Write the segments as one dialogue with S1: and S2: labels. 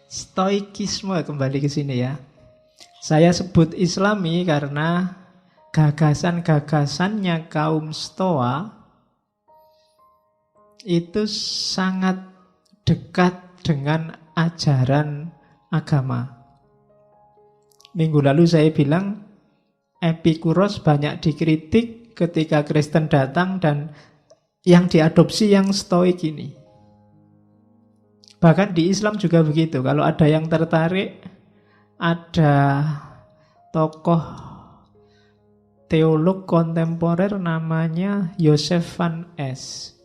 S1: Stoikisme, kembali ke sini ya. Saya sebut Islami karena gagasan-gagasannya kaum Stoa itu sangat dekat dengan ajaran agama. Minggu lalu saya bilang Epikuros banyak dikritik ketika Kristen datang dan yang diadopsi yang Stoik ini. Bahkan di Islam juga begitu. Kalau ada yang tertarik, ada tokoh teolog kontemporer namanya Joseph van Es.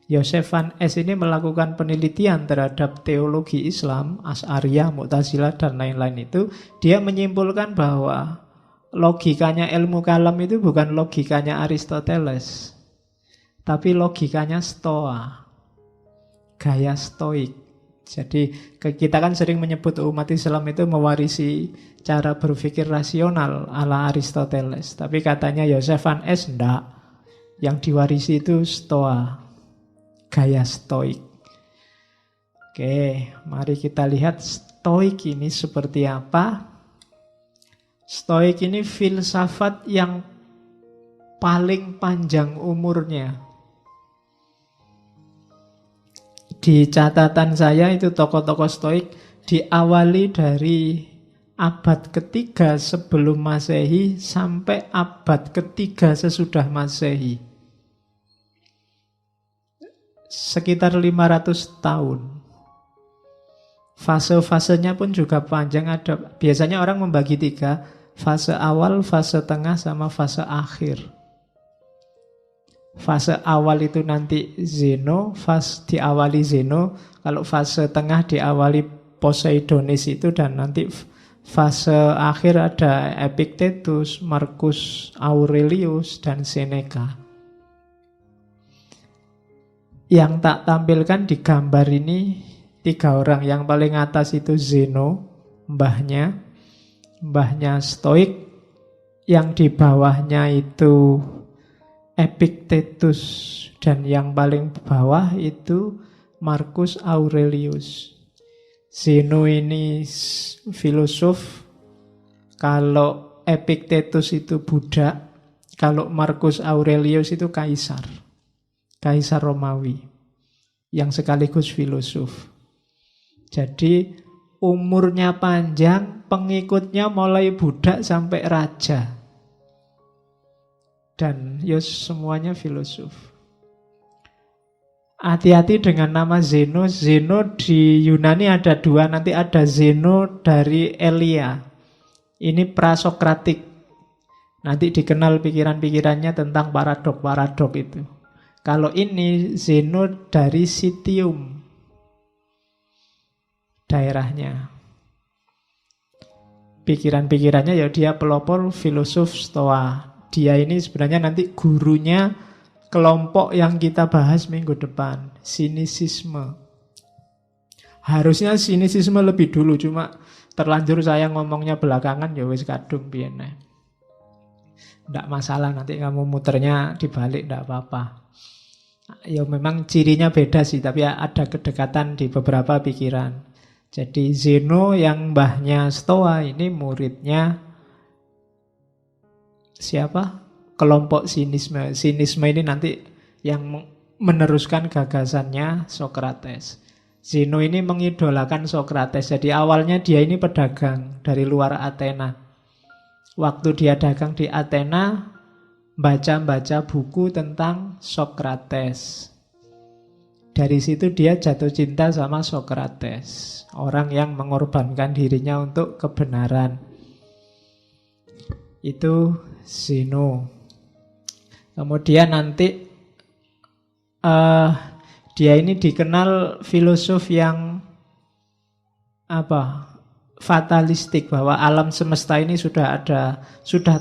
S1: Joseph van Es ini melakukan penelitian terhadap teologi Islam, Asy'ariyah, Mu'tazilah, dan lain-lain itu. Dia menyimpulkan bahwa logikanya ilmu kalam itu bukan logikanya Aristoteles, tapi logikanya Stoa, gaya Stoik. Jadi kita kan sering menyebut umat Islam itu mewarisi cara berpikir rasional ala Aristoteles. Tapi katanya Joseph van Es enggak. Yang diwarisi itu Stoa, gaya Stoik. Oke, mari kita lihat Stoik ini seperti apa. Stoik ini filsafat yang paling panjang umurnya. Di catatan saya itu tokoh-tokoh Stoik diawali dari abad ketiga sebelum Masehi sampai abad ketiga sesudah Masehi. Sekitar 500 tahun. Fase-fasenya pun juga panjang. Biasanya orang membagi 3, fase awal, fase tengah, sama fase akhir. Fase awal itu nanti Zeno, diawali Zeno. Kalau fase tengah diawali Poseidonis itu, dan nanti fase akhir ada Epictetus, Marcus Aurelius, dan Seneca. Yang tak tampilkan di gambar ini 3 orang. Yang paling atas itu Zeno, mbahnya Stoik. Yang di bawahnya itu Epictetus, dan yang paling bawah itu Marcus Aurelius. Zeno ini filosof, kalau Epictetus itu budak, kalau Marcus Aurelius itu kaisar Romawi yang sekaligus filosof. Jadi umurnya panjang, pengikutnya mulai budak sampai raja. Dan semuanya filosof. Hati-hati dengan nama Zeno. Zeno di Yunani ada 2. Nanti ada Zeno dari Elia. Ini prasokratik. Nanti dikenal pikiran-pikirannya tentang paradok itu. Kalau ini Zeno dari Citium, daerahnya. Pikiran-pikirannya ya dia pelopor filosof Stoa. Dia ini sebenarnya nanti gurunya kelompok yang kita bahas minggu depan, sinisisme. Harusnya sinisisme lebih dulu, cuma terlanjur saya ngomongnya belakangan, ya wis kadung piye. Nggak masalah, nanti kamu muternya dibalik, nggak apa-apa. Ya memang cirinya beda sih, tapi ada kedekatan di beberapa pikiran. Jadi Zeno yang mbahnya Stoa ini muridnya siapa? Kelompok sinisme. Sinisme ini nanti yang meneruskan gagasannya Sokrates. Zeno ini mengidolakan Sokrates. Jadi awalnya dia ini pedagang dari luar Athena. Waktu dia dagang di Athena, baca-baca buku tentang Sokrates. Dari situ dia jatuh cinta sama Sokrates, orang yang mengorbankan dirinya untuk kebenaran. Itu Zeno. Kemudian nanti dia ini dikenal filosof yang fatalistik, bahwa alam semesta ini sudah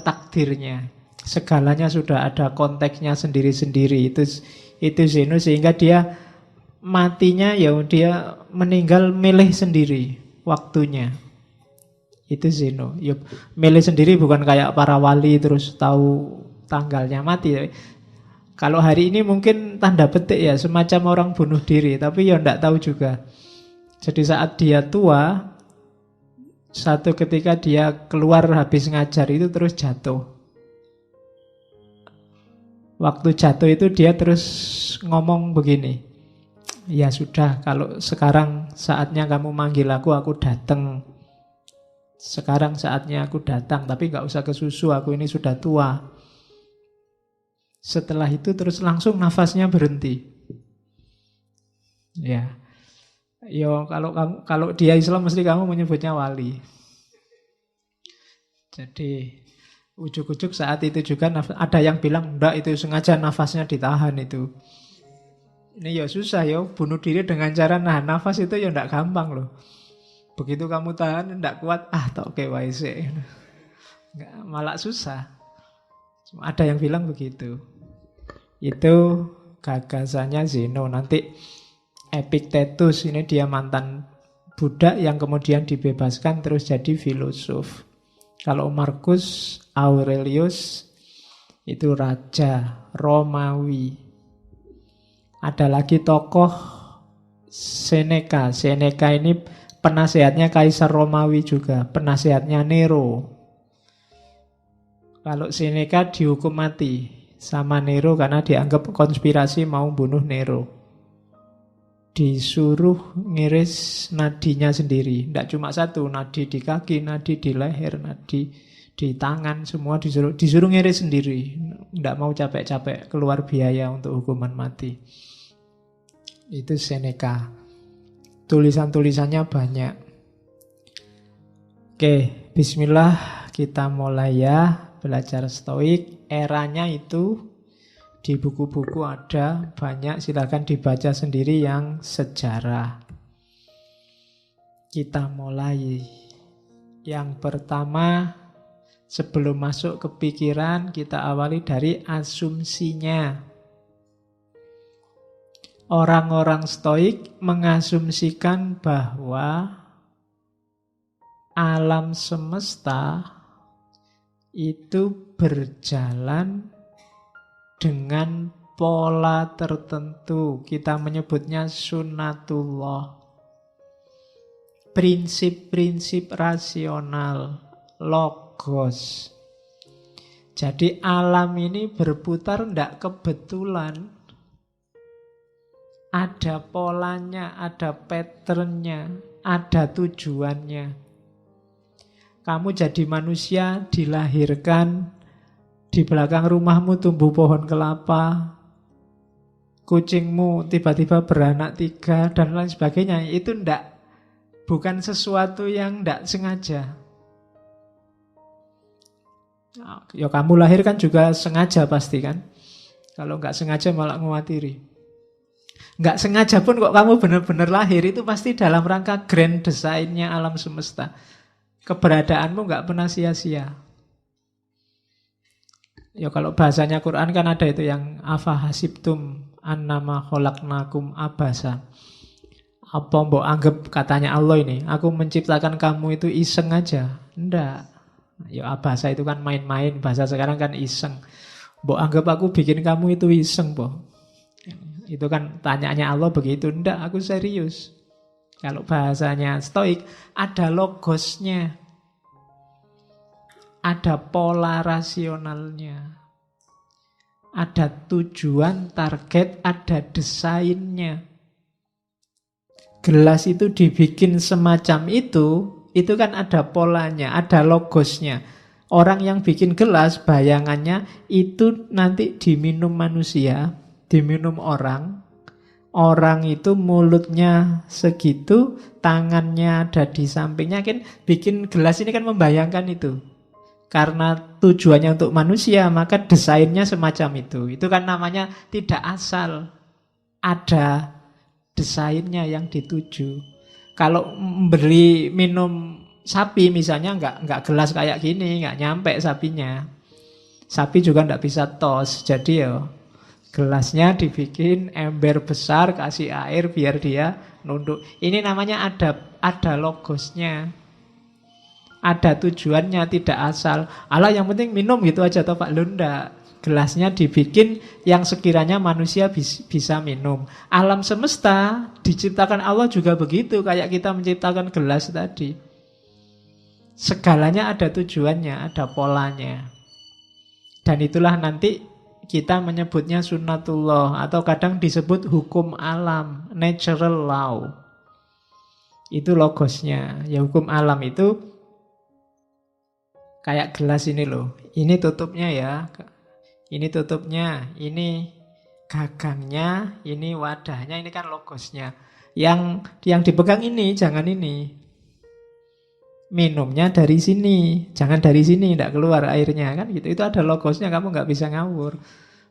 S1: takdirnya, segalanya sudah ada konteksnya sendiri-sendiri. Itu Zeno, sehingga dia matinya ya dia meninggal milih sendiri waktunya. Itu Zeno. Ya, milih sendiri, bukan kayak para wali terus tahu tanggalnya mati. Kalau hari ini mungkin tanda petik ya, semacam orang bunuh diri, tapi ya enggak tahu juga. Jadi saat dia tua, satu ketika dia keluar habis ngajar itu terus jatuh. Waktu jatuh itu dia terus ngomong begini, ya sudah, kalau sekarang saatnya kamu manggil aku datang. Sekarang saatnya aku datang, tapi gak usah kesusu, aku ini sudah tua. Setelah itu terus langsung nafasnya berhenti. Ya, yo kalau dia Islam mesti kamu menyebutnya wali. Jadi ujuk-ujuk saat itu juga ada yang bilang enggak, itu sengaja nafasnya ditahan itu. Ini ya susah ya, bunuh diri dengan cara nahan nafas itu ya enggak gampang loh. Begitu kamu tahan enggak kuat, tok ke waise. Malah susah. Ada yang bilang begitu. Itu gagasannya Zeno. Nanti Epictetus ini dia mantan budak yang kemudian dibebaskan terus jadi filosof. Kalau Marcus Aurelius itu raja Romawi. Ada lagi tokoh Seneca. Seneca ini penasehatnya Kaisar Romawi juga, penasehatnya Nero. Kalau Seneca dihukum mati sama Nero karena dianggap konspirasi mau bunuh Nero. Disuruh ngiris nadinya sendiri. Tidak cuma satu, nadi di kaki, nadi di leher, nadi di tangan, semua disuruh ngiris sendiri. Tidak mau capek-capek keluar biaya untuk hukuman mati. Itu Seneca. Tulisan-tulisannya banyak. Oke, bismillah, kita mulai ya belajar Stoik. Eranya itu di buku-buku ada banyak, silakan dibaca sendiri yang sejarah. Kita mulai. Yang pertama, sebelum masuk ke pikiran, kita awali dari asumsinya. Orang-orang Stoik mengasumsikan bahwa alam semesta itu berjalan dengan pola tertentu. Kita menyebutnya sunnatullah. Prinsip-prinsip rasional, logos. Jadi alam ini berputar tidak kebetulan. Ada polanya, ada patternnya, ada tujuannya. Kamu jadi manusia, dilahirkan, di belakang rumahmu tumbuh pohon kelapa, kucingmu tiba-tiba beranak 3, dan lain sebagainya. Itu bukan sesuatu yang tidak sengaja. Ya kamu lahir kan juga sengaja pasti kan. Kalau nggak sengaja malah ngewatiri. Nggak sengaja pun kok kamu benar-benar lahir, itu pasti dalam rangka grand desainnya alam semesta. Keberadaanmu nggak pernah sia-sia. Ya kalau bahasanya Quran kan ada itu yang afa hasibtum annama khalaqnakum abasa. Apa mbok anggap, katanya Allah ini, aku menciptakan kamu itu iseng aja? Enggak. Ya abasa itu kan main-main, bahasa sekarang kan iseng. Mbok anggap aku bikin kamu itu iseng, Mbok. Itu kan tanyanya Allah begitu. Enggak, aku serius. Kalau bahasanya Stoik, ada logosnya. Ada pola rasionalnya. Ada tujuan, target, ada desainnya. Gelas itu dibikin semacam itu kan ada polanya, ada logosnya. Orang yang bikin gelas, bayangannya itu nanti diminum manusia, diminum orang. Orang itu mulutnya segitu, tangannya ada di sampingnya, kan bikin gelas ini kan membayangkan itu. Karena tujuannya untuk manusia, maka desainnya semacam itu. Itu kan namanya tidak asal. Ada desainnya yang dituju. Kalau beri minum sapi misalnya, nggak gelas kayak gini, nggak nyampe sapinya. Sapi juga nggak bisa tos. Jadi ya gelasnya dibikin ember besar, kasih air biar dia nunduk. Ini namanya ada logosnya. Ada tujuannya, tidak asal. Alah yang penting minum gitu aja toh Pak Lunda. Gelasnya dibikin yang sekiranya manusia bisa minum. Alam semesta diciptakan Allah juga begitu, kayak kita menciptakan gelas tadi. Segalanya ada tujuannya, ada polanya. Dan itulah nanti kita menyebutnya sunnatullah, atau kadang disebut hukum alam, natural law. Itu logosnya. Ya, hukum alam itu kayak gelas ini loh. Ini tutupnya ya. Ini tutupnya, ini gagangnya, ini wadahnya, ini kan logosnya. Yang dipegang ini, jangan ini. Minumnya dari sini, jangan dari sini, tidak keluar airnya kan gitu. Itu ada logosnya, kamu nggak bisa ngawur.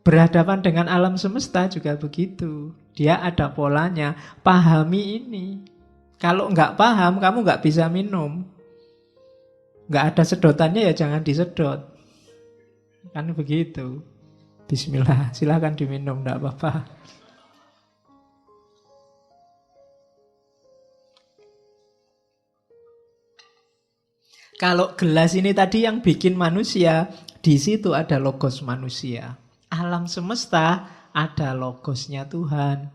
S1: Berhadapan dengan alam semesta juga begitu. Dia ada polanya. Pahami ini. Kalau nggak paham, kamu nggak bisa minum. Nggak ada sedotannya ya jangan disedot. Kan begitu. Bismillah, silahkan diminum, tidak apa-apa. Kalau gelas ini tadi yang bikin manusia, di situ ada logos manusia. Alam semesta ada logosnya Tuhan.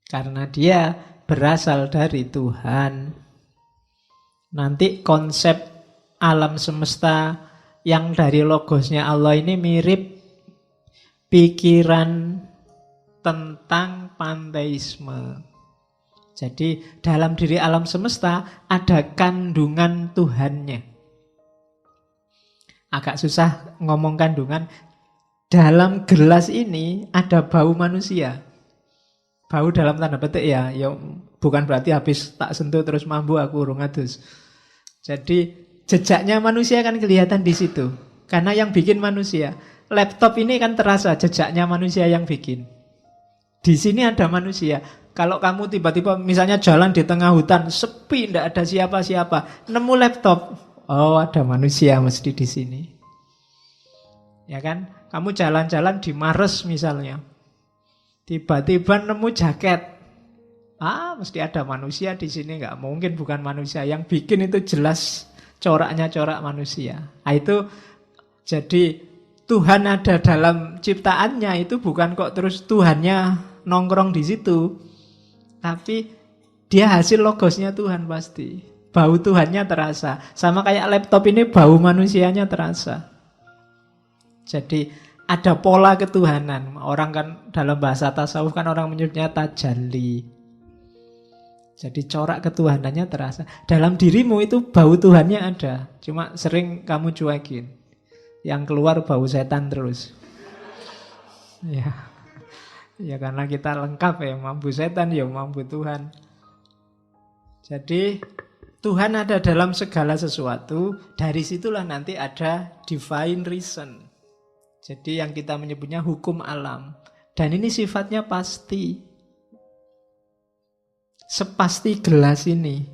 S1: Karena dia berasal dari Tuhan. Nanti konsep alam semesta yang dari logosnya Allah ini mirip pikiran tentang panteisme. Jadi dalam diri alam semesta ada kandungan Tuhannya. Agak susah ngomong kandungan. Dalam gelas ini ada bau manusia. Bau dalam tanda petik ya, bukan berarti habis tak sentuh terus mambu aku urung adus. Jadi jejaknya manusia kan kelihatan di situ. Karena yang bikin manusia. Laptop ini kan terasa jejaknya manusia yang bikin. Di sini ada manusia. Kalau kamu tiba-tiba misalnya jalan di tengah hutan, sepi, tidak ada siapa-siapa, nemu laptop, oh ada manusia mesti di sini. Ya kan? Kamu jalan-jalan di Mares misalnya. Tiba-tiba nemu jaket. Mesti ada manusia di sini, nggak mungkin bukan manusia. Yang bikin itu jelas coraknya corak manusia. Itu jadi Tuhan ada dalam ciptaannya itu bukan kok terus Tuhannya nongkrong di situ. Tapi dia hasil logosnya Tuhan pasti. Bau Tuhannya terasa. Sama kayak laptop ini bau manusianya terasa. Jadi ada pola ketuhanan. Orang kan dalam bahasa tasawuf kan orang menyebutnya tajalli. Jadi corak ketuhanannya terasa. Dalam dirimu itu bau Tuhannya ada. Cuma sering kamu cuekin. Yang keluar bau setan terus. Ya karena kita lengkap ya. Mampu setan ya mampu Tuhan. Jadi Tuhan ada dalam segala sesuatu. Dari situlah nanti ada divine reason. Jadi yang kita menyebutnya hukum alam. Dan ini sifatnya pasti. Sepasti gelas ini.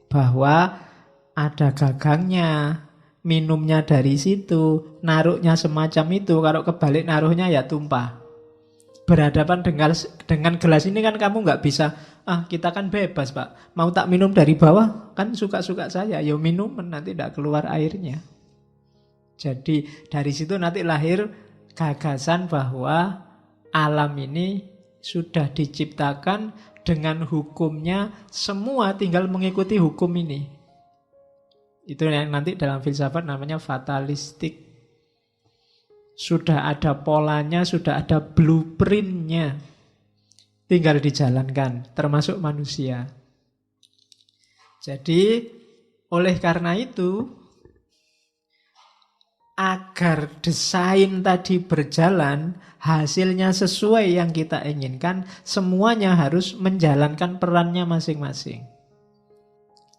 S1: Bahwa ada gagangnya. Minumnya dari situ. Naruhnya semacam itu. Kalau kebalik naruhnya ya tumpah. Berhadapan dengan gelas ini kan kamu nggak bisa, kita kan bebas Pak. Mau tak minum dari bawah? Kan suka-suka saya. Ya minum nanti tidak keluar airnya. Jadi dari situ nanti lahir gagasan bahwa alam ini sudah diciptakan dengan hukumnya, semua tinggal mengikuti hukum ini. Itu yang nanti dalam filsafat namanya fatalistik. Sudah ada polanya, sudah ada blueprintnya. Tinggal dijalankan, termasuk manusia. Jadi oleh karena itu, agar desain tadi berjalan, hasilnya sesuai yang kita inginkan, semuanya harus menjalankan perannya masing-masing.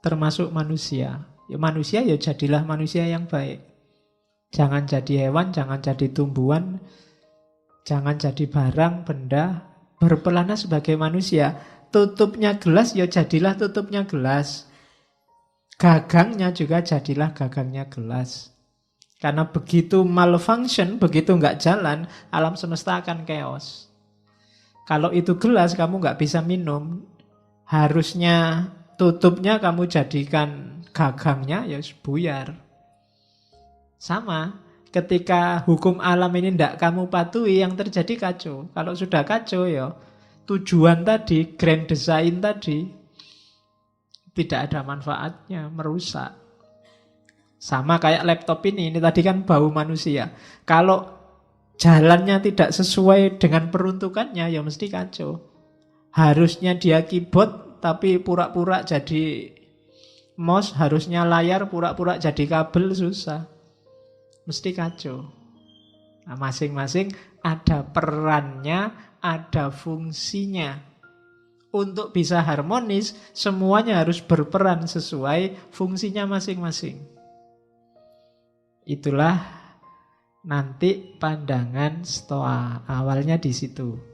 S1: Termasuk manusia. Ya manusia ya jadilah manusia yang baik. Jangan jadi hewan, jangan jadi tumbuhan, jangan jadi barang, benda. Berpelana sebagai manusia. Tutupnya gelas ya jadilah tutupnya gelas. Gagangnya juga jadilah gagangnya gelas. Karena begitu malfunction, begitu nggak jalan, alam semesta akan chaos. Kalau itu gelas kamu nggak bisa minum, harusnya tutupnya kamu jadikan gagangnya, ya buyar. Sama, Ketika hukum alam ini tidak kamu patuhi, yang terjadi kacau. Kalau sudah kacau ya tujuan tadi, grand design tadi tidak ada manfaatnya, merusak. Sama kayak laptop ini tadi kan bau manusia. Kalau jalannya tidak sesuai dengan peruntukannya ya mesti kacau. Harusnya dia keyboard tapi pura-pura jadi mouse, harusnya layar pura-pura jadi kabel, susah. Mesti kacau. Nah, masing-masing ada perannya, ada fungsinya. Untuk bisa harmonis, semuanya harus berperan sesuai fungsinya masing-masing. Itulah nanti pandangan Stoa. Awalnya di situ.